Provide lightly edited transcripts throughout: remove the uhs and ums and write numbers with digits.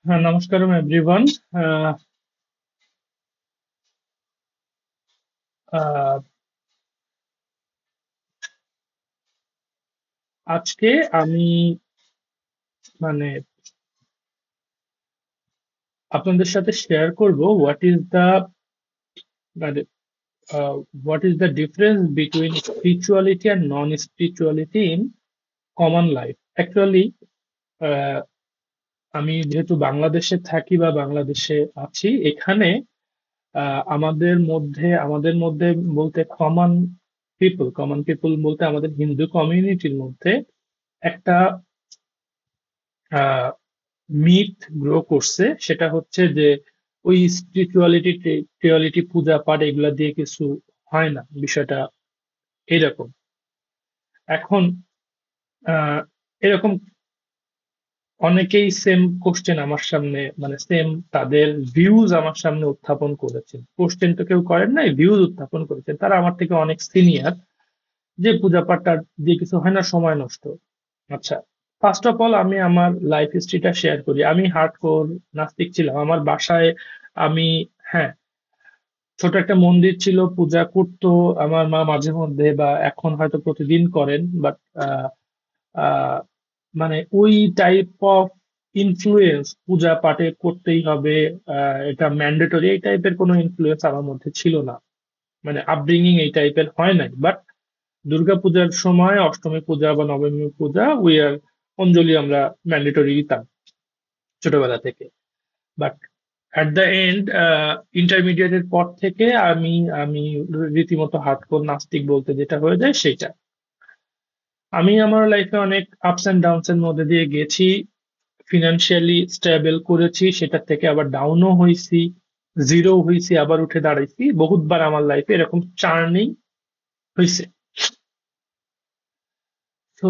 Namaskaram everyone. Uh, uh, আজকে আমি মানে আপনাদের সাথে শেয়ার করব মানে what is the difference between spirituality and non spirituality in common life. Actually আমি যেহেতু বাংলাদেশে থাকি বা বাংলাদেশে আছি, এখানে আমাদের মধ্যে বলতে কমন পিপল বলতে আমাদের হিন্দু কমিউনিটির মধ্যে একটা মিথ গ্রো করছে। সেটা হচ্ছে যে ওই টিওয়ালিটি পূজা পাঠ এগুলা দিয়ে কিছু হয় না, বিষয়টা এরকম। এখন আহ, এরকম অনেকেই সেম কোশ্চেন আমার সামনে, মানে সেম তাদের ভিউজ আমার সামনে উত্থাপন করেছেন। কোশ্চেন তো কেউ করেন নাই, ভিউজ উত্থাপন করেছেন। তারা আমার থেকে অনেক সিনিয়র, যে পূজা পাঠটা দিয়ে কিছু হয় না, সময় নষ্ট। আচ্ছা, ফার্স্ট অফ অল আমি আমার লাইফ হিস্ট্রিটা শেয়ার করি। আমি হার্ডকোর নাস্তিক ছিলাম। আমার বাসায় আমি, হ্যাঁ, ছোট একটা মন্দির ছিল, পূজা করতো আমার মা মাঝে মধ্যে, বা এখন হয়তো প্রতিদিন করেন। বাট মানে ওই টাইপ অফ ইনফ্লুয়েন্স পূজা পাঠে করতেই হবে, এটা ম্যান্ডেটরি, এই টাইপের কোনো ইনফ্লুয়েন্স আমার মধ্যে ছিল না। মানে আপব্রিঙ্গিং এই টাইপের হয় নাই। বাট দুর্গাপূজার সময়, অষ্টমী পূজা বা নবমী পূজা, উই আর অঞ্জলি আমরা ম্যান্ডেটরি দিতাম ছোটবেলা থেকে। বাট অ্যাট দ্য এন্ড, ইন্টারমিডিয়েটের পর থেকে আমি আমি রীতিমতো হার্ডকোর নাস্তিক বলতে যেটা হয়ে যায় সেটা। আমি আমার লাইফে অনেক আপস এন্ড ডাউনস এর মধ্যে দিয়ে গেছি। ফিনান্সিয়ালি স্টেবল করেছি, সেটা থেকে আবার ডাউনও হয়েছি, জিরো হয়েছি, আবার উঠে দাঁড়াইছি। বহুতবার আমার লাইফে এরকম চার্নিং হয়েছে। তো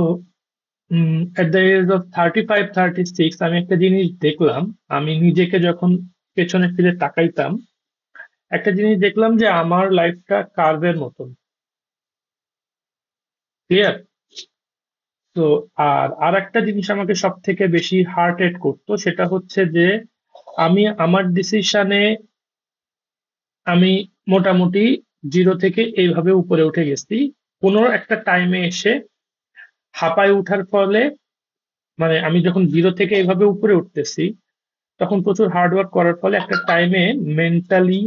এট দ্য এজ অফ 35-36 আমি একটা জিনিস দেখলাম। আমি নিজেকে যখন পেছনে ফিরে তাকাইতাম, একটা জিনিস দেখলাম যে আমার লাইফটা কার্ভের মতন। ক্লিয়ার? তো আর একটা জিনিস আমাকে সব থেকে বেশি হার্ট এট করতো, সেটা হচ্ছে যে আমি আমার ডিসিশনে আমি মোটামুটি জিরো থেকে এইভাবে উপরে উঠে গেছি। কোনো একটা টাইমে এসে হাঁপায় উঠার ফলে, মানে আমি যখন জিরো থেকে এইভাবে উপরে উঠতেছি, তখন প্রচুর হার্ডওয়ার্ক করার ফলে একটা টাইমে মেন্টালি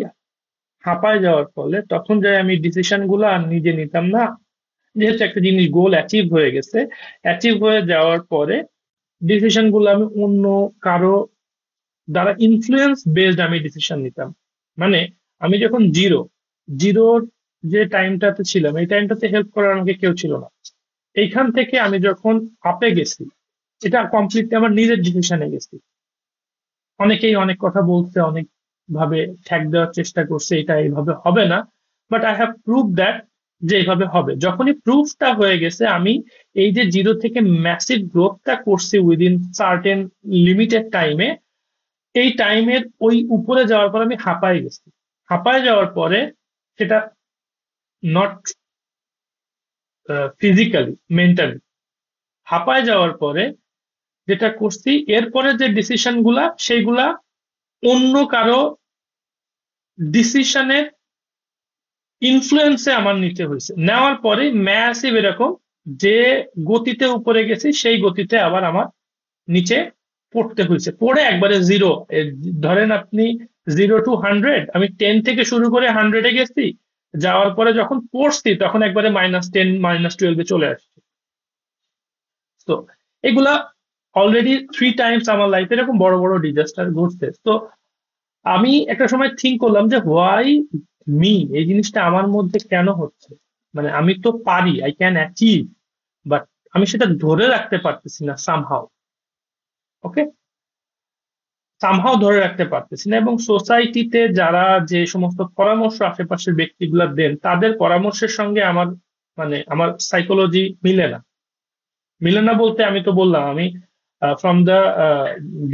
হাঁপায় যাওয়ার ফলে তখন যাই আমি ডিসিশন গুলো আর নিজে নিতাম না। যেহেতু একটা জিনিস গোল অ্যাচিভ হয়ে গেছে, অ্যাচিভ হয়ে যাওয়ার পরে ডিসিশন গুলো আমি অন্য কারো দ্বারা ইনফ্লুয়েন্স বেসড আমি ডিসিশন নিতাম। মানে আমি যখন জিরোর যে টাইমটাতে ছিলাম, এই টাইমটাতে হেল্প করার আমাকে কেউ ছিল না। এইখান থেকে আমি যখন আপে গেছি, এটা কমপ্লিটলি আমার নিজের ডিসিশনে গেছি। অনেকেই অনেক কথা বলছে, অনেক ভাবে ঠ্যাক দেওয়ার চেষ্টা করছে, এটা এইভাবে হবে না। But I have prove that যে এইভাবে হবে। যখনই প্রুফটা হয়ে গেছে, আমি এই যে জিরো থেকে ম্যাসিভ গ্রোথটা করছি উইদিন সার্টেন লিমিটেড টাইমে, এই টাইমের ওই উপরে যাওয়ার পর আমি হাঁপায় গেছি। হাঁপায় যাওয়ার পরে, সেটা নট ফিজিক্যালি, মেন্টালি হাঁপায় যাওয়ার পরে যেটা করছি, এরপরে যে ডিসিশন গুলা সেইগুলা অন্য কারো ডিসিশনের ইনফ্লুয়েন্সে আমার নিতে হয়েছে। নেওয়ার পরে ম্যাসিভ এরকম, যে গতিতে উপরে গেছি সেই গতিতে আবার আমার নিচে পড়তে হয়েছে। পড়ে একবারে জিরো, ধরেন আপনি 0 to 100, আমি 10 থেকে শুরু করে 100-এ গেছি। যাওয়ার পরে যখন পড়ছি তখন একবারে -10 -12-এ চলে আসছে। তো এগুলা অলরেডি 3 টাইমস আমার লাইফে এরকম বড় বড় ডিজাস্টার ঘটছে। তো আমি একটা সময় থিঙ্ক করলাম যে হোয়াই মি, এই জিনিসটা আমার মধ্যে কেন হচ্ছে। মানে আমি তো পারি, আই ক্যান অ্যাচিভ, বাট আমি সেটা ধরে রাখতে পারতেছি না সামহাও। ওকে, সামহাও ধরে রাখতে পারতেছি না। এবং সোসাইটিতে যারা যে সমস্ত পরামর্শ আশেপাশের ব্যক্তিগুলা দেন, তাদের পরামর্শের সঙ্গে আমার, মানে আমার সাইকোলজি মিলে না। মিলে না বলতে আমি তো বললাম, আমি from the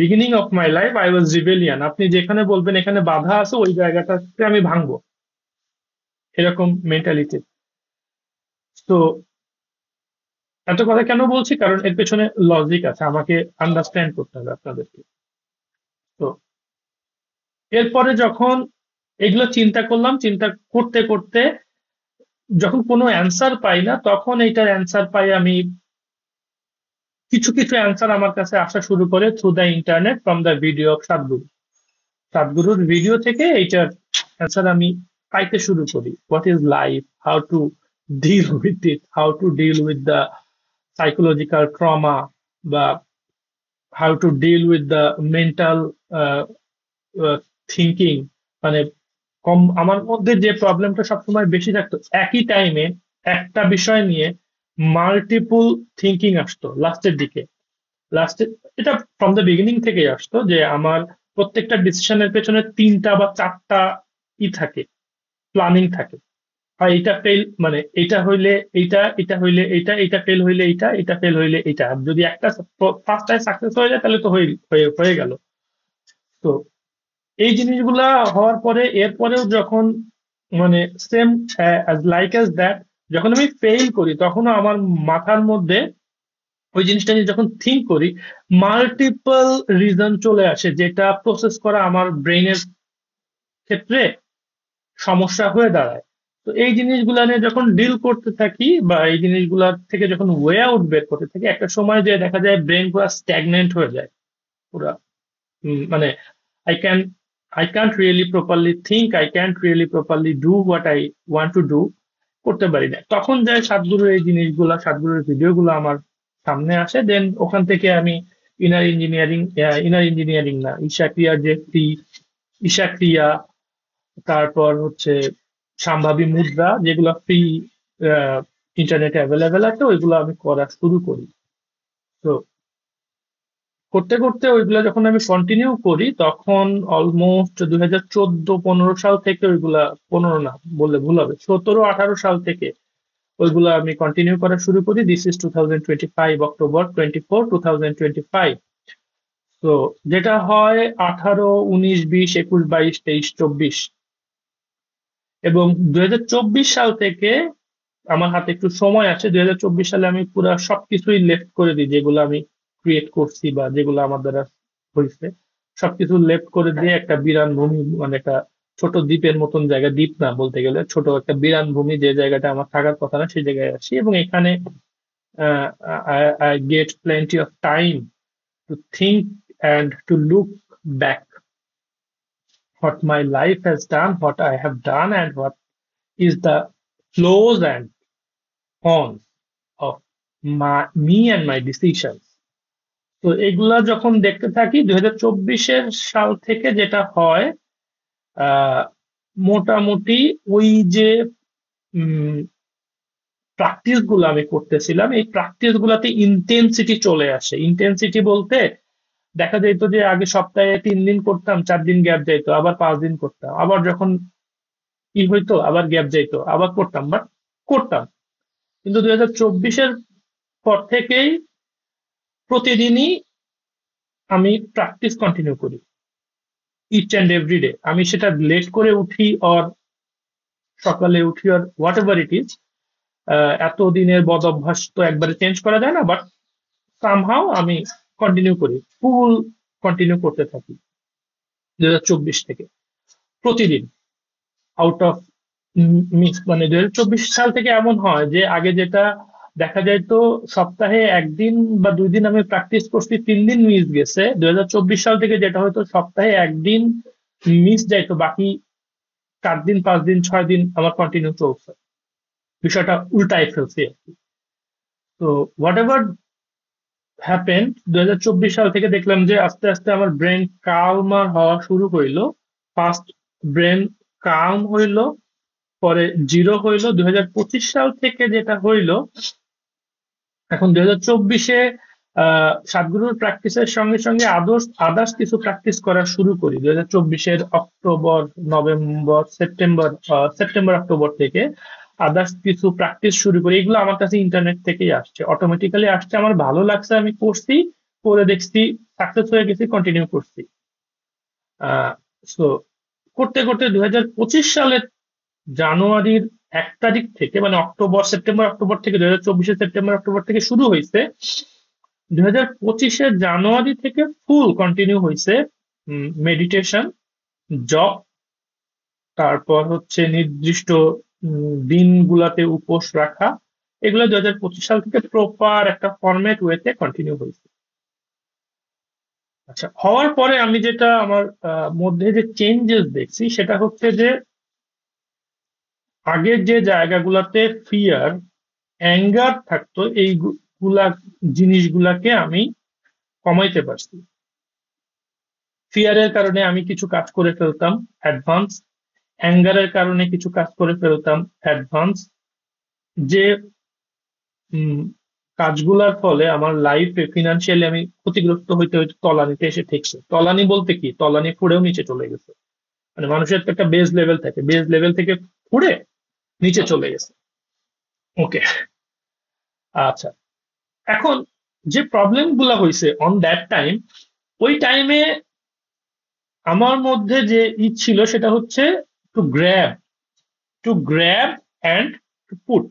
beginning of my life I was rebellion. আপনি যেখানে বলবেন এখানে বাধা আছে, ওই জায়গাটাতে আমি ভাঙবো, এরকম মেন্টালিটি। তো এত কথা কেন বলছি, কারণ এর পেছনে লজিক আছে, আমাকে আন্ডারস্ট্যান্ড করতে হবে আপনাদেরকে। তো এরপরে যখন এগুলো চিন্তা করলাম, চিন্তা করতে করতে যখন কোনো অ্যান্সার পাই না, তখন এইটার অ্যান্সার পাই আমি, কিছু কিছু অ্যান্সার আমার কাছে আসা শুরু করে through the internet from the video of Sadhguru. সাদগুরুর ভিডিও থেকে এইটার অ্যান্সার আমি পাইতে শুরু করি। What is life, how to deal with it, how to deal with the psychological trauma, বা how to deal with the mental thinking. মানে আমার মধ্যে যে প্রবলেমটা সবসময় বেশি থাকতো, একই টাইমে একটা বিষয় নিয়ে মাল্টিপল থিঙ্কিং আসতো লাস্টের দিকে। লাস্টে এটা ফ্রম দ্য বিগিনিং থেকেই আসতো যে আমার প্রত্যেকটা ডিসিশনের পেছনে তিনটা বা চারটা থাকে, প্ল্যানিং থাকে। আর এটা ফেল, মানে এটা হইলে এইটা, এটা হইলে এইটা, এটা ফেল হইলে এইটা, এটা ফেল হইলে এইটা। আর যদি একটা ফার্স্ট সাকসেস হয়ে যায় তাহলে তো হয়ে গেল। তো এই জিনিসগুলা হওয়ার পরে এরপরেও যখন মানে সেম লাইক অ্যাজ দ্যাট, যখন আমি ফেল করি তখনও আমার মাথার মধ্যে ওই জিনিসটা নিয়ে যখন থিঙ্ক করি, মাল্টিপল রিজন চলে আসে, যেটা প্রসেস করা আমার ব্রেইনের ক্ষেত্রে সমস্যা হয়ে দাঁড়ায়। তো এই জিনিসগুলা নিয়ে যখন ডিল করতে থাকি, বা এই জিনিসগুলা থেকে যখন ওয়ে আউট বের করতে থাকি, একটা সময় যে দেখা যায় ব্রেন পুরো স্ট্যাগনেন্ট হয়ে যায় পুরা। মানে I can I can't really properly think, I can't really properly do what I want to do, করতে পারি না। তখন যায় সাতগুরুর এই জিনিসগুলা, সাতগুরুর ভিডিওগুলো আমার সামনে আসে। দেন ওখান থেকে আমি ইনার ইঞ্জিনিয়ারিং না, ঈশা ক্রিয়ার যে ফ্রি ঈশা ক্রিয়া, তারপর হচ্ছে সম্ভাবী মুদ্রা, যেগুলো ফ্রি ইন্টারনেটে অ্যাভেলেবেল আছে, ওইগুলো আমি করা শুরু করি। তো করতে করতে ওইগুলা যখন আমি কন্টিনিউ করি, তখন অলমোস্ট 2014-15 সাল থেকে ওইগুলা, 15 না বললে ভুল হবে, 17-18 সাল থেকে ওইগুলা আমি কন্টিনিউ করা শুরু করি। This is 2025, October 24, 2025। তো যেটা হয় 18, 19, 20, 21, 22, 23, 24, এবং 2024 সাল থেকে আমার হাতে একটু সময় আছে। 2024 সালে আমি পুরো সবকিছুই লেফট করে দিই, যেগুলো আমি ক্রিয়েট করছি বা যেগুলো আমার দ্বারা হয়েছে, সবকিছু লেফট করে দিয়ে একটা বিরান ভূমি, মানে একটা ছোট দ্বীপের মতন জায়গা, দ্বীপ না বলতে গেলে ছোট একটা বিরান ভূমি, যে জায়গাটা আমার থাকার কথা না সেই জায়গায় আসি, এবং এখানে I get plenty of time to think and to look back what my life has done, what I have done, and what is the pros and cons of me and my decisions. তো এগুলা যখন দেখতে থাকি, 2024 সাল থেকে যেটা হয়, আহ মোটামুটি ওই যে প্র্যাকটিস গুলো আমি করতেছিলাম, এই প্র্যাকটিস গুলাতে ইন্টেন্সিটি চলে আসে। ইন্টেন্সিটি বলতে দেখা যেত যে আগে সপ্তাহে 3 দিন করতাম, 4 দিন গ্যাপ যাইতো, আবার 5 দিন করতাম, আবার যখন কি হইতো আবার গ্যাপ যাইতো, আবার করতাম, বাট করতাম। কিন্তু 2024 পর থেকেই প্রতিদিনই আমি প্র্যাকটিস কন্টিনিউ করি, ইচ অ্যান্ড এভরি ডে। আমি সেটা লেট করে উঠি অর সকালে উঠি or what ever it is, এত দিনের বদ অভ্যাস তো একবারে চেঞ্জ করা যায় না, বাট সামহাও আমি কন্টিনিউ করি, ফুল কন্টিনিউ করতে থাকি 2024 থেকে প্রতিদিন, আউট অফ মিস। মানে 2024 সাল থেকে এমন হয় যে আগে যেটা দেখা যায় তো সপ্তাহে 1 দিন বা 2 দিন আমি প্র্যাকটিস করছি, 3 দিন মিস গেছে, 2024 সাল থেকে যেটা হয়তো সপ্তাহে 1 দিন মিস যাইতো, বাকি 4 দিন, 5 দিন, 6 দিন আমার কন্টিনিউ চলছে। বিষয়টা উল্টাই ফেলছি আর কি। তো হোয়াট এভার হ্যাপেন, 2024 সাল থেকে দেখলাম যে আস্তে আস্তে আমার ব্রেন কালমার হওয়া শুরু হইলো। ফার্স্ট ব্রেন কাম হইলো, পরে জিরো হইলো। 2025 সাল থেকে যেটা হইলো, এখন 2024-এ সাতগুরুর প্র্যাকটিসের সঙ্গে সঙ্গে আদার্স কিছু প্র্যাকটিস করা শুরু করি। 2024-এর অক্টোবর, নভেম্বর, সেপ্টেম্বর অক্টোবর থেকে আদার্স কিছু প্র্যাকটিস শুরু করি। এগুলো আমার কাছে ইন্টারনেট থেকেই আসছে, অটোমেটিক্যালি আসছে, আমার ভালো লাগছে, আমি করছি, করে দেখছি, সাকসেস হয়ে গেছি, কন্টিনিউ করছি। সো করতে করতে 2025 সালের জানুয়ারির 1 তারিখ থেকে, মানে সেপ্টেম্বর অক্টোবর থেকে, 2024-এর সেপ্টেম্বর অক্টোবর থেকে শুরু হয়েছে, 2025-এর জানুয়ারি থেকে ফুল কন্টিনিউ হয়েছে মেডিটেশন, জব, তারপর হচ্ছে নির্দিষ্ট দিনগুলাতে উপোস রাখা, এগুলো 2025 সাল থেকে প্রপার একটা ফরম্যাট ওয়েতে কন্টিনিউ হয়েছে। আচ্ছা, হওয়ার পরে আমি যেটা আমার মধ্যে যে চেঞ্জেস দেখছি সেটা হচ্ছে যে আগের যে জায়গাগুলাতে ফিয়ার, অ্যাঙ্গার থাকতো, এইগুলা জিনিসগুলাকে আমি কমাইতে পারছি। ফিয়ারের কারণে আমি কিছু কাজ করে ফেলতাম অ্যাডভান্স, অ্যাঙ্গারের কারণে কিছু কাজ করে ফেলতাম অ্যাডভান্স, যে উম, কাজগুলার ফলে আমার লাইফে ফিনান্সিয়ালি আমি ক্ষতিগ্রস্ত হইতে হইতে তলানিতে এসে ঠেকছে। তলানি বলতে কি, তলানি ফুঁড়েও নিচে চলে গেছে। মানে মানুষের তো একটা বেজ লেভেল থাকে, বেজ লেভেল থেকে ফুঁড়ে নিচে চলে গেছে। ওকে, আচ্ছা, এখন যে প্রবলেম গুলা হয়েছে অন দ্যাট টাইম, ওই টাইমে আমার মধ্যে যে ছিল সেটা হচ্ছে two grab, and to put.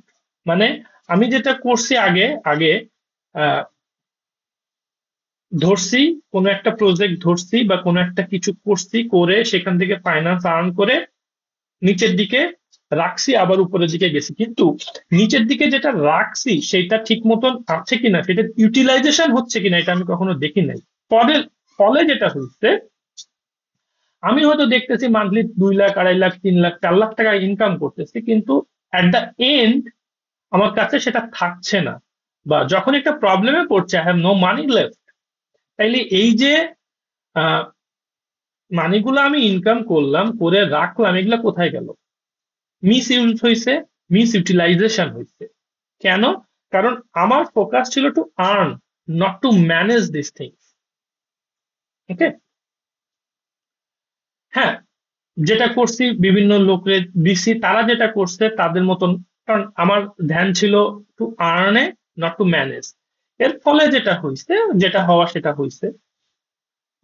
মানে আমি যেটা করছি আগে আগে আহ, ধরছি, কোনো একটা প্রজেক্ট ধরছি বা কোনো একটা কিছু করছি, করে সেখান থেকে ফাইন্যান্স আর্ন করে নিচের দিকে রাখছি, আবার উপরের দিকে গেছি। কিন্তু নিচের দিকে যেটা রাখছি সেটা ঠিক মতন আছে কিনা, সেটা ইউটিলাইজেশন হচ্ছে কিনা, এটা আমি কখনো দেখি নাই। ফলে ফলে যেটা হচ্ছে, আমি হয়তো দেখতেছি মান্থলি 2 লাখ, 2.5 লাখ, 3 লাখ, 4 লাখ টাকা ইনকাম করতেছি, কিন্তু অ্যাট দ্য এন্ড আমার কাছে সেটা থাকছে না। বা যখন একটা প্রবলেমে পড়ছে, I have no money left, তাইলে এই যে মানিগুলো আমি ইনকাম করলাম, করে রাখলাম, এগুলা কোথায় গেল? মিস ইউজ হয়েছে, মিস ইউটিলাইজেশন হয়েছে। কেন? কারণ আমার ফোকাস ছিল to earn, not to manage this things. Okay, হ্যাঁ, যেটা করছি বিভিন্ন লোকে দিছি, তারা যেটা করছে তাদের মতন, কারণ আমার ধ্যান ছিল to earn A, not to manage. এর ফলে যেটা হয়েছে, যেটা হওয়া সেটা হয়েছে।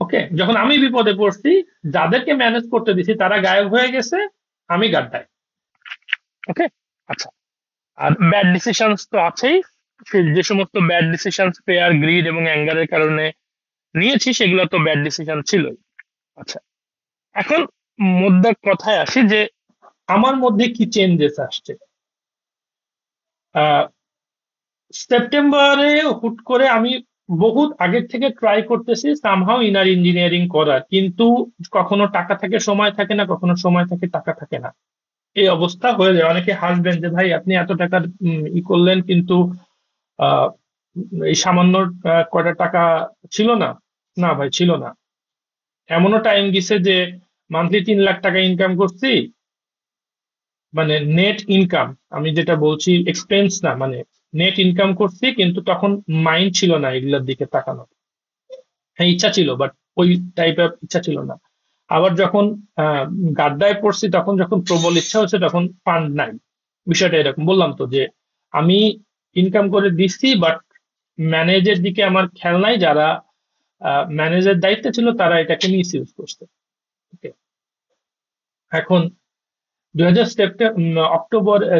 ওকে, যখন আমি বিপদে পড়ছি, যাদেরকে ম্যানেজ করতে দিছি তারা গায়েব হয়ে গেছে, আমি গাড্ডায়। ওকে, আচ্ছা, আর ব্যাড ডিসিশনস তো আছেই। যে সমস্ত ব্যাড ডিসিশন ফেয়ার, গ্রিড এবং অ্যাঙ্গারের কারণে নিয়েছি, সেগুলো তো ব্যাড ডিসিশন ছিলই। আচ্ছা, এখন মুদ্রার কথায় আসি যে আমার মধ্যে কি চেঞ্জেস আসছে। আহ, সেপ্টেম্বরে হুট করে আমি বহুত আগের থেকে ট্রাই করতেছি সামহাও ইনার ইঞ্জিনিয়ারিং করার, কিন্তু কখনো টাকা থাকে, সময় থাকে না, কখনো সময় থাকে, টাকা থাকে না। এই অবস্থা হয়ে যায়। অনেকে হাসবেন যে ভাই আপনি এত টাকার ই করলেন, কিন্তু আহ এই সামান্য কয়টা টাকা ছিল না। না ভাই, ছিল না। এমনও টাইম গেছে যে মান্থলি 3 লাখ টাকা ইনকাম করছি, মানে নেট ইনকাম, আমি যেটা বলছি এক্সপেন্স না, মানে নেট ইনকাম করছি, কিন্তু তখন মাইন্ড ছিল না এগুলোর দিকে তাকানো। হ্যাঁ, ইচ্ছা ছিল, বাট ওই টাইপের ইচ্ছা ছিল না। আবার যখন গাড্ডায় পড়ছি, তখন যখন প্রবল ইচ্ছা হচ্ছে, তখন ফান্ড নাই। বিষয়টা এরকম বললাম তো, যে আমি ইনকাম করে দিচ্ছি, বাট ম্যানেজের দিকে আমার খেয়াল নাই। যারা ম্যানেজের দায়িত্বে ছিল তারা এটাকে মিস ইউজ করছে। ওকে, এখন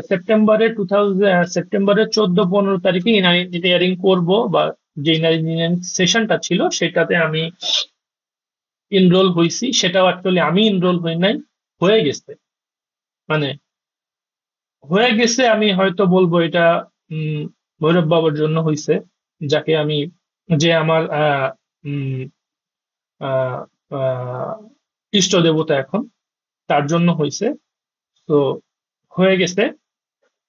সেপ্টেম্বরের 14-15 তারিখে ইনার ইঞ্জিনিয়ারিং করব, বা যে ইনার ইঞ্জিনিয়ারিং সেশনটা ছিল সেটাতে আমি এনরোল হয়েছি। সেটাও অ্যাকচুয়ালি আমি এনরোল হই নাই, হয়ে গেছে। মানে হয়ে গেছে, আমি হয়তো বলবো এটা উম ভৈরব বাবার জন্য হয়েছে, যাকে আমি, যে আমার উম, আহ, আহ, ইষ্ট দেবতা এখন, তার জন্য হয়েছে। তো হয়ে গেছে,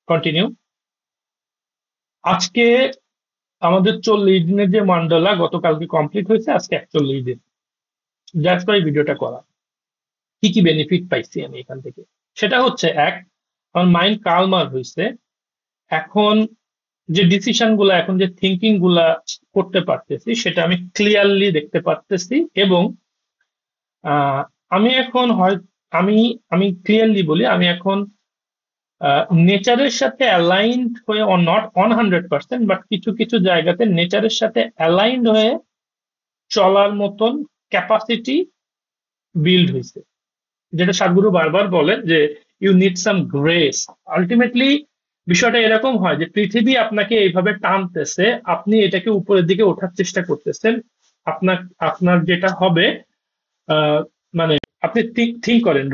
কন্টিনিউ। আজকে আমাদের 40 দিনের যে মান্ডালা গতকালকে কমপ্লিট হয়েছে, আজকে 41 দিন। দ্যাটস ওয়াই ভিডিওটা করা। কি কি বেনিফিট পাইছি আমি এখান থেকে, সেটা হচ্ছে, এক, আমার মাইন্ড কালমার হয়েছে। এখন যে ডিসিশন গুলা, এখন যে থিঙ্কিং গুলা করতে পারতেছি, সেটা আমি ক্লিয়ারলি দেখতে পারতেছি। এবং আহ, আমি এখন হয়, আমি আমি ক্লিয়ারলি বলি, আমি এখন নেচারের সাথে অ্যালাইন্ড হয়ে, নট 100%, বাট কিছু কিছু জায়গাতে নেচারের সাথে অ্যালাইন্ড হয়ে চলার মতন ক্যাপাসিটি বিল্ড হয়েছে। যেটা সাদগুরু বারবার বলেন যে you need some grace. Ultimately বিষয়টা এরকম হয় যে পৃথিবী আপনাকে এইভাবে টানতেছে, আপনি এটাকে উপরের দিকে ওঠার চেষ্টা করতেছেন। আপনার আপনার যেটা হবে, আহ, মানে আপনি থিঙ্ক করেন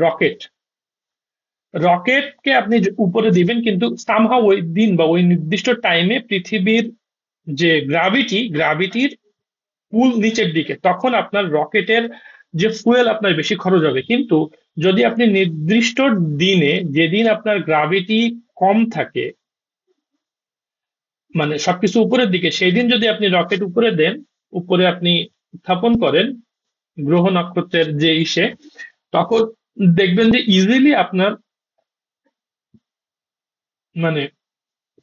রকেটকে আপনি উপরে দিবেন, কিন্তু সামহাও ওই দিন বা ওই নির্দিষ্ট টাইমে পৃথিবীর যে গ্রাভিটির পুল নিচের দিকে, তখন আপনার রকেটের যে ফুয়েল আপনার বেশি খরচ হবে। কিন্তু যদি আপনি নির্দিষ্ট দিনে, যেদিন আপনার গ্রাভিটি কম থাকে, মানে সবকিছু উপরের দিকে, সেই দিন যদি আপনি রকেট উপরে দেন, উপরে আপনি উত্থাপন করেন গ্রহ নক্ষত্রের যে ইসে, তখন দেখবেন যে ইজিলি আপনার মানে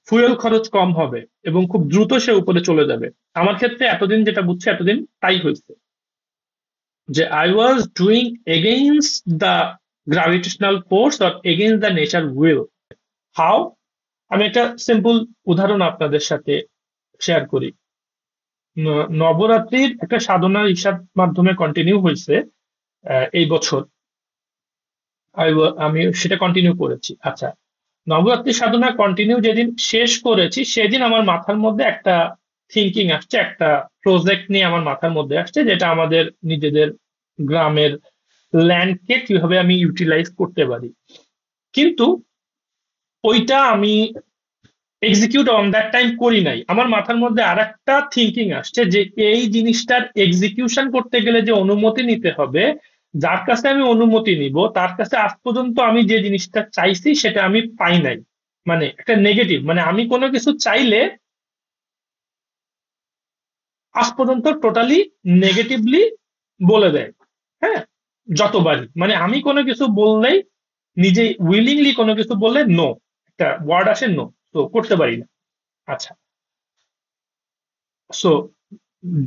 ফুয়েল খরচ কম হবে এবং খুব দ্রুত সে উপরে চলে যাবে। আমার ক্ষেত্রে এতদিন যেটা বুঝছি, এতদিন তাই হয়েছে, যে I was doing against the gravitational force or against the nature will. How? আমি একটা সিম্পল উদাহরণ আপনাদের সাথে শেয়ার করি। নবরাত্রির একটা সাধনার হিসাব মাধ্যমে কন্টিনিউ হয়েছে এই বছর। আমি সেটা কন্টিনিউ করেছি। আচ্ছা, নবরাত্রি সাধনা কন্টিনিউ যেদিন শেষ করেছি, সেদিন আমার মাথার মধ্যে একটা থিঙ্কিং আসছে, একটা প্রজেক্ট নিয়ে আমার মাথার মধ্যে আসছে, যেটা আমাদের নিজেদের গ্রামের ল্যান্ডকে কিভাবে আমি ইউটিলাইজ করতে পারি। কিন্তু ওইটা আমি এক্সিকিউট অন দ্যাট টাইম করি নাই। আমার মাথার মধ্যে আর একটা থিঙ্কিং আসছে, যে এই জিনিসটার এক্সিকিউশন করতে গেলে যে অনুমতি নিতে হবে, যার কাছে আমি অনুমতি নিব তার কাছে আজ পর্যন্ত আমি যে জিনিসটা চাইছি সেটা আমি পাই নাই। মানে একটা নেগেটিভ, মানে আমি কোনো কিছু চাইলে আজ পর্যন্ত টোটালি নেগেটিভলি বলে দেয়। হ্যাঁ, যতবারই মানে আমি কোনো কিছু বললেই, নিজে উইলিংলি কোনো কিছু বললে নো, একটা ওয়ার্ড আসে নো, তো করতে পারি না। আচ্ছা, সো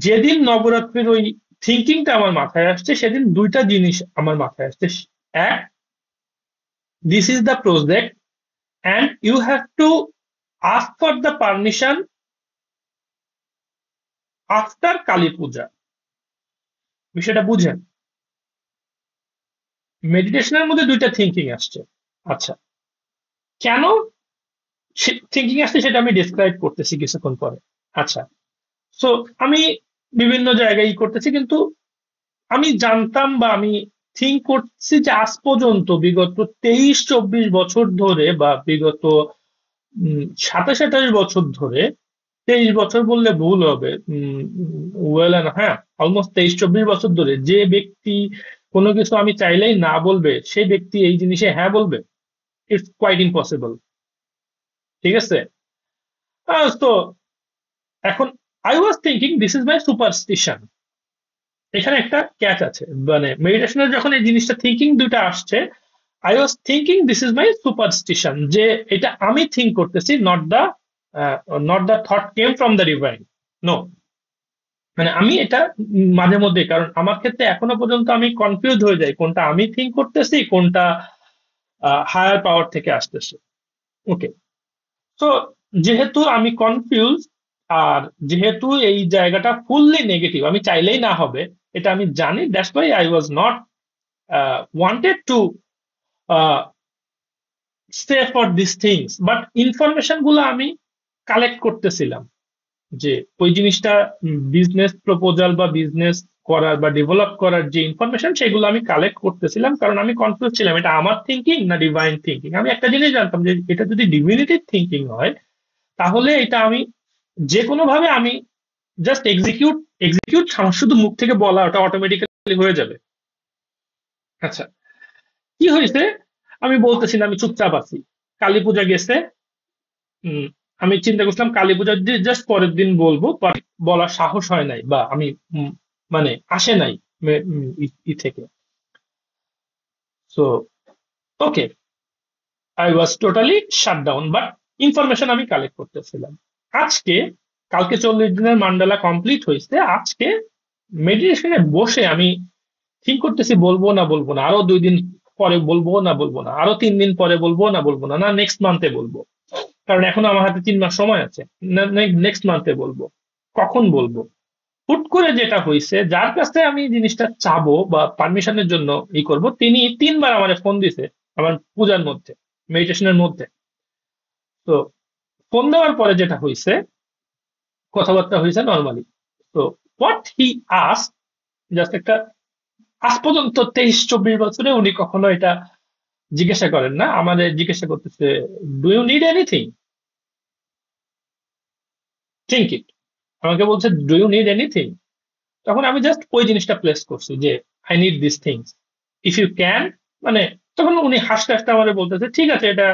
যেদিন নবরাত্রির ওই থিঙ্কিংটা আমার মাথায় আসছে, সেদিন দুইটা জিনিস আমার মাথায় আসছে। এক, this is the project and you have to ask for the permission after Kali Puja. বিষয়টা বুঝেন, মেডিটেশনের মধ্যে দুইটা থিঙ্কিং আসছে। আচ্ছা, কেন থিঙ্কিং আসছে সেটা আমি ডিসক্রাইব করতেছি কিছুক্ষণ পরে। আচ্ছা, সো আমি বিভিন্ন জায়গায় করতেছি, কিন্তু আমি জানতাম বা আমি থিঙ্ক করছি যে আজ পর্যন্ত বিগত 23-24 বছর ধরে, বা বিগত 27-28 বছর ধরে, 23 বছর বললে ভুল হবে, ওয়েল এন্ড হ্যাঁ, অলমোস্ট 23-24 বছর ধরে যে ব্যক্তি কোনো কিছু আমি চাইলেই না বলবে, সেই ব্যক্তি এই জিনিসে হ্যাঁ বলবে? It's quite impossible. ঠিক আছে? তো এখন I was thinking this is my superstition. এখানে একটা ক্যাচ আছে, মানে মেডিটেশনের যখন এই জিনিসটা থিঙ্কিং দুটা আসছে, I was thinking this is my superstition, যে এটা আমি থিঙ্ক করতেছি, not the thought came from the divine. No, মানে আমি এটা মাঝে মধ্যে, কারণ আমার ক্ষেত্রে এখনো পর্যন্ত আমি কনফিউজ হয়ে যাই কোনটা আমি থিঙ্ক করতেছি, কোনটা হায়ার পাওয়ার থেকে আসতেছে। ওকে, তো যেহেতু আমি কনফিউজ, আর যেহেতু এই জায়গাটা ফুললি নেগেটিভ, আমি চাইলেই না হবে, এটা আমি জানি, that's why I was not wanted to stay for this things, but information গুলো আমি কালেক্ট করতেছিলাম, যে ওই জিনিসটা বিজনেস প্রপোজাল বা বিজনেস করার বা ডেভেলপ করার যে ইনফরমেশন, সেগুলো আমি কালেক্ট করতেছিলাম, কারণ আমি কনফিউজ ছিলাম এটা আমার থিঙ্কিং না ডিভাইন থিঙ্কিং। আমি একটা জিনিস জানতাম, যে এটা যদি ডিভিনিটিভ থিঙ্কিং হয়, তাহলে এটা আমি যে কোনো ভাবে আমি জাস্ট এক্সিকিউট এক্সিকিউট আমার শুধু মুখ থেকে বলা, ওটা অটোমেটিক্যালি হয়ে যাবে। আচ্ছা, কি হয়েছে? আমি বলতেছি না, আমি চুপচাপ আছি। কালী পূজা গেছে। উম, আমি চিন্তা করছিলাম কালী পূজার দিন জাস্ট পরের দিন বলবো, but বলার সাহস হয় নাই, বা আমি মানে আসে নাই ই থেকে। So okay, I was totally shut down, but information আমি কালেক্ট করতেছিলাম। আজকে, কালকে 40 দিনের মান্ডালা কমপ্লিট হয়েছে, আজকে মেডিটেশনে বসে আমি ঠিক করতেছি বলবো না বলবো না, আরো 2 দিন পরে বলবো না বলবো না, আরো 3 দিন পরে বলবো না বলবো না, না নেক্সট মান্থে বলবো, কারণ এখনো আমার হাতে 3 মাস সময় আছে। নেক্সট মান্থে বলবো, কখন বলবো। হুট করে যেটা হয়েছে, যার কাছে আমি জিনিসটা চাবো বা পারমিশনের জন্য করব, তিনি 3বার আমার ফোন দিছে আমার পূজার মধ্যে, মেডিটেশনের মধ্যে। তো ফোন দেওয়ার পরে যেটা হয়েছে, কথাবার্তা হয়েছে নর্মালি। তো হোয়াট হি আস্ক, জাস্ট একটা আজ পর্যন্ত 23-24 বছরে উনি কখনো এটা জিজ্ঞাসা করেন না, আমাদের জিজ্ঞাসা করতেছে, do you need anything, think it. আমাকে বলছে ডু ইউ নিড এনিথিং, তখন আমি জাস্ট ওই জিনিসটা প্লেস করছি যে I need this things, if you can, মানে তখন উনি হাসতে হাসতে আমাদের বলতেছে ঠিক আছে এটা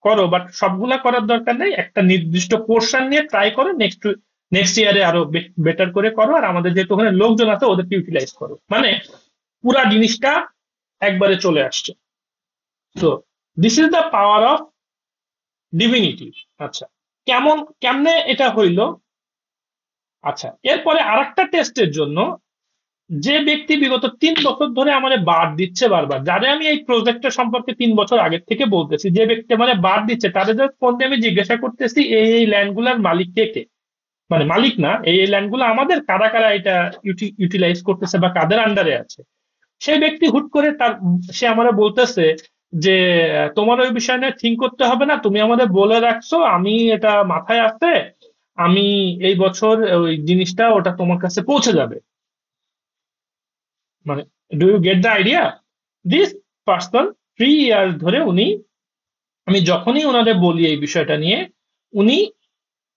করো, বাট সবগুলা করার দরকার নেই, একটা নির্দিষ্ট পোর্শন নিয়ে ট্রাই করো, নেক্সট ইয়ারে আরো বেটার করে করো, আর আমাদের যেহেতু ওখানে লোকজন আছে ওদেরকে ইউটিলাইজ করো, মানে পুরা জিনিসটা একবারে চলে আসছে। তো this is the power of divinity. আচ্ছা, কেমনে এটা হইলো? আচ্ছা, এরপরে আরেকটা টেস্টের জন্য যে ব্যক্তি বিগত 3 বছর ধরে আমাদের বার দিচ্ছে বারবার, যারে আমি এই প্রজেক্টটা সম্পর্কে 3 বছর আগের থেকে বলতেছি, যে ব্যক্তি মানে বার দিচ্ছে, তাদের জাস্ট ফোন দিয়ে আমি জিজ্ঞাসা করতেছি এই ল্যান্ডগুলোর মালিক কে কে, মানে মালিক না, এই ল্যান্ডগুলো আমাদের, কারা কারা এটা ইউটিলাইজ করতেছে বা কাদের আন্ডারে আছে। সেই ব্যক্তি হুট করে সে আমাদের বলতেছে যে তোমার ওই বিষয় নিয়ে থিঙ্ক করতে হবে না, তুমি আমাদের বলে রাখছো, আমি এটা মাথায় আছে, আমি এই বছর ওই জিনিসটা ওটা তোমার কাছে পৌঁছে যাবে। মানে do you get the idea? This person 3 years ধরে উনি, আমি যখনই ওনাদের বলি এই বিষয়টা নিয়ে, উনি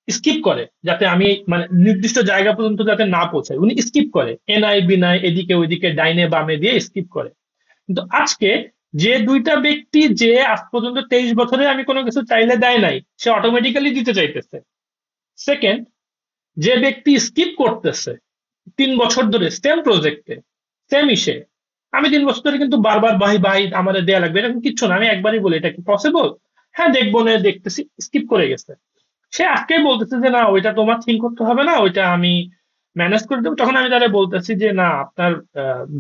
স্কিপ করে, যাতে আমি মানে নির্দিষ্ট জায়গা পর্যন্ত যাতে না পৌঁছায়, উনি স্কিপ করে, এনআই বিনাই এদিকে ওইদিকে ডাইনে বামে দিয়ে স্কিপ করে। কিন্তু আজকে যে দুইটা ব্যক্তি, যে আজ পর্যন্ত 23 বছরে আমি কোনো কিছু চাইলে দেয় নাই, সে অটোমেটিক্যালি দিতে চাইতেছে। সেকেন্ড, যে ব্যক্তি স্কিপ করতেছে 3 বছর ধরে সেম প্রজেক্টে, সেম ইসে, আমি 3 বছর ধরে কিন্তু বারবার ভাই ভাই আমাদের দেয়া লাগবে এরকম কিচ্ছু না, আমি একবারই বলি এটা কি পসিবল, হ্যাঁ দেখবো না, দেখতেছি, স্কিপ করে গেছে। সে আজকেই বলতেছে যে না ওইটা তোমার থিঙ্ক করতে হবে না, ওইটা আমি ম্যানেজ করে দেবো। তখন আমি তাহলে বলতেছি যে না আপনার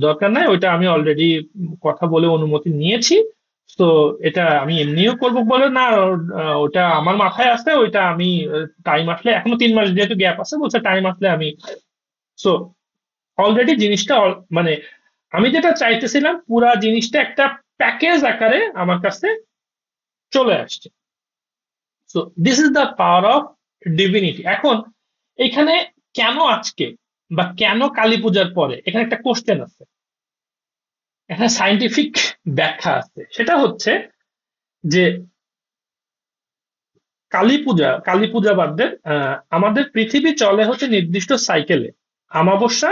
দরকার নাই, ওইটা আমি অলরেডি কথা বলে অনুমতি নিয়েছি, তো এটা আমি এমনিও করবো বলে না, ওটা আমার মাথায় আছে, ওইটা আমি টাইম আসলে, এখনো 3 মাস যেহেতু গ্যাপ আছে, বলছে টাইম আসলে আমি, সো অলরেডি জিনিসটা মানে আমি যেটা চাইতেছিলাম পুরা জিনিসটা একটা প্যাকেজ আকারে আমার কাছে চলে আসছে। So this is the power of divinity. এখন এখানে কেন আজকে বা কেন কালী পূজার পরে, এখানে একটা কোশ্চেন আছে, এখানে সাইন্টিফিক ব্যাখ্যা আছে, সেটা হচ্ছে যে কালী পূজা বাদে আমাদের পৃথিবী চলে হচ্ছে নির্দিষ্ট সাইকেলে, আমাবস্যা,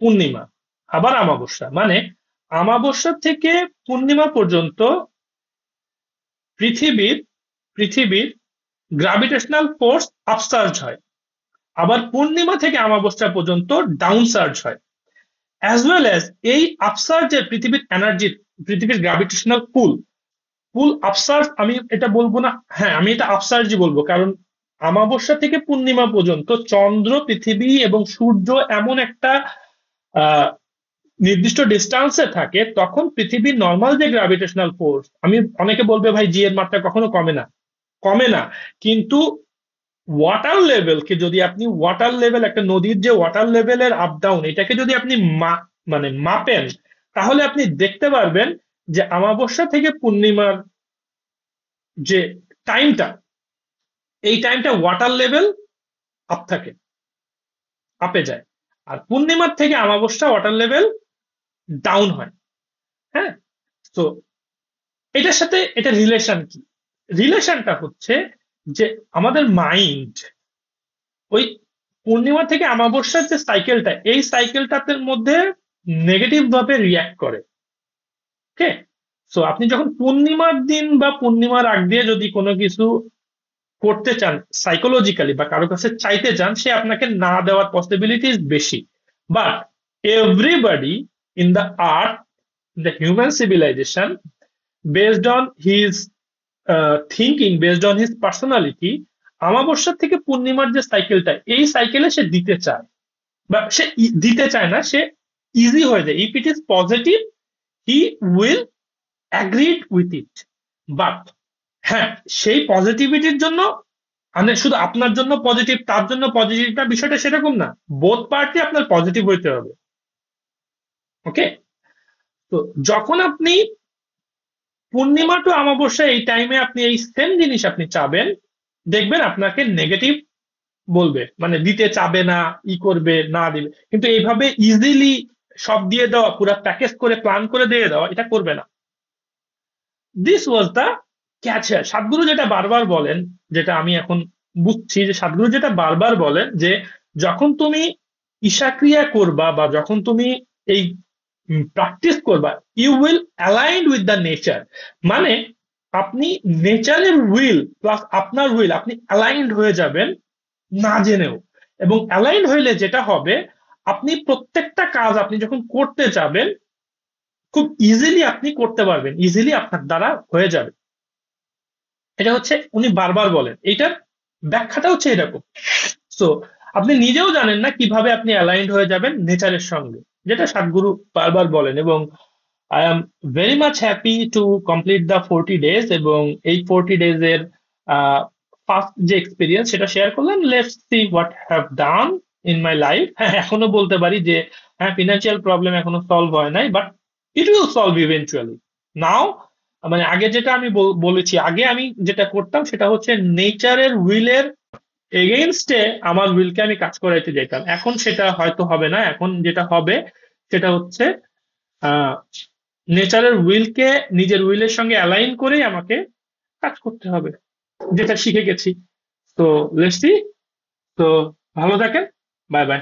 পূর্ণিমা, আবার আমাবস্যা, মানে আমাবস্যা থেকে পূর্ণিমা পর্যন্ত পৃথিবীর পৃথিবীর গ্রাভিটেশনাল ফোর্স আপসার্জ হয়, আবার পূর্ণিমা থেকে আমাবস্যা পর্যন্ত ডাউন সার্জ হয়, অ্যাজ ওয়েল অ্যাজ এই আপসার্জের পৃথিবীর এনার্জি, পৃথিবীর গ্রাভিটেশনাল পুল আপসার্জ, আমি এটা বলবো না, হ্যাঁ আমি এটা আপসার্জই বলবো, কারণ আমাবস্যা থেকে পূর্ণিমা পর্যন্ত চন্দ্র, পৃথিবী এবং সূর্য এমন একটা আহ নির্দিষ্ট ডিস্টান্সে থাকে, তখন পৃথিবীর নর্মাল যে গ্রাভিটেশনাল ফোর্স, আমি অনেকে বলবে ভাই জি এর মাত্রা কখনো কমে না, কমে না, কিন্তু ওয়াটার লেভেলকে যদি আপনি, ওয়াটার লেভেল একটা নদীর যে ওয়াটার লেভেলের আপ ডাউন, এটাকে যদি আপনি মানে মাপেন, তাহলে আপনি দেখতে পারবেন যে আমাবস্যা থেকে পূর্ণিমার যে টাইমটা, এই টাইমটা ওয়াটার লেভেল আপ থাকে, আপে যায়, আর পূর্ণিমার থেকে আমাবস্যা ওয়াটার লেভেল ডাউন হয়। হ্যাঁ, তো এটার সাথে এটা রিলেশন কি? রিলেশনটা হচ্ছে যে আমাদের মাইন্ড ওই পূর্ণিমা থেকে আমাবস্যার যে সাইকেলটা, এই সাইকেলটার মধ্যে নেগেটিভ ভাবে রিয়াক্ট করে। ওকে, সো আপনি যখন পূর্ণিমার দিন বা পূর্ণিমার আগ দিয়ে যদি কোনো কিছু করতে চান সাইকোলজিক্যালি, বা কারো কাছে চাইতে চান, সে আপনাকে না দেওয়ার পসিবিলিটিস বেশি। But everybody in the earth, the human civilisation, based on his thinking, based on his personality, আমাবস্যা থেকে পূর্ণিমার যে সাইকেলটা, এই সাইকেলে সে দিতে চায়, বা সে দিতে চায় না, সে ইজি হয়ে যায়, if it is positive he will agreed with it. But হ্যাঁ, সেই পজিটিভিটির জন্য, মানে শুধু আপনার জন্য পজিটিভ, তার জন্য পজিটিভ না, বিষয়টা সেরকম না, বোথ পার্টি আপনার পজিটিভ হইতে হবে। ওকে, তো যখন আপনি পূর্ণিমা টু অমাবস্যা এই টাইমে আপনি এই সেম জিনিস আপনি চাবেন, দেখবেন আপনাকে নেগেটিভ বলবে, মানে দিতে চাবে না, ই করবে না, দিবে, কিন্তু এইভাবে ইজিলি সব দিয়ে দেওয়া, পুরো প্যাকেজ করে প্ল্যান করে দিয়ে দেওয়া, এটা করবে না। This was the catcher. Sadhguru যেটা বারবার বলেন, যেটা আমি এখন বুঝছি, যে সাদগুরু যেটা বারবার বলেন যে যখন তুমি ঈশাক্রিয়া করবা বা যখন তুমি এই প্র্যাকটিস করবা, you will align with the nature. মানে আপনি নেচারের উইল প্লাস আপনার উইল, আপনি অ্যালাইন্ড হয়ে যাবেন না জেনেও। এবং অ্যালাইন হইলে যেটা হবে, আপনি প্রত্যেকটা কাজ আপনি যখন করতে যাবেন, খুব ইজিলি আপনি করতে পারবেন, ইজিলি আপনার দ্বারা হয়ে যাবে। এটা হচ্ছে উনি বারবার বলেন, এইটার ব্যাখ্যাটা হচ্ছে এরকম। সো আপনি নিজেও জানেন না কিভাবে আপনি অ্যালাইন্ড হয়ে যাবেন নেচারের সঙ্গে, যেটা সাতগুরু বারবার বলেন। এবং I am very much happy to complete the 40 days, এবং এই 40 days এর ফার্স্ট যে এক্সপিরিয়েন্স সেটা শেয়ার করলাম। Let's see what have done in my life. হ্যাঁ, এখনো বলতে পারি যে হ্যাঁ, ফিনান্সিয়াল প্রবলেম এখনো সলভ হয় নাই, but it will solve eventually. Now, মানে আগে যেটা আমি বলেছি, আগে আমি যেটা করতাম সেটা হচ্ছে নেচারের উইলের এগেইনস্টে আমার উইলকে আমি কাজ করাইতে যেতাম। এখন সেটা হয়তো হবে না। এখন যেটা হবে সেটা হচ্ছে আহ নেচারের উইলকে নিজের উইলের সঙ্গে অ্যালাইন করেই আমাকে কাজ করতে হবে, যেটা শিখে গেছি। তো লেটস সি। তো ভালো থাকেন। Bye bye.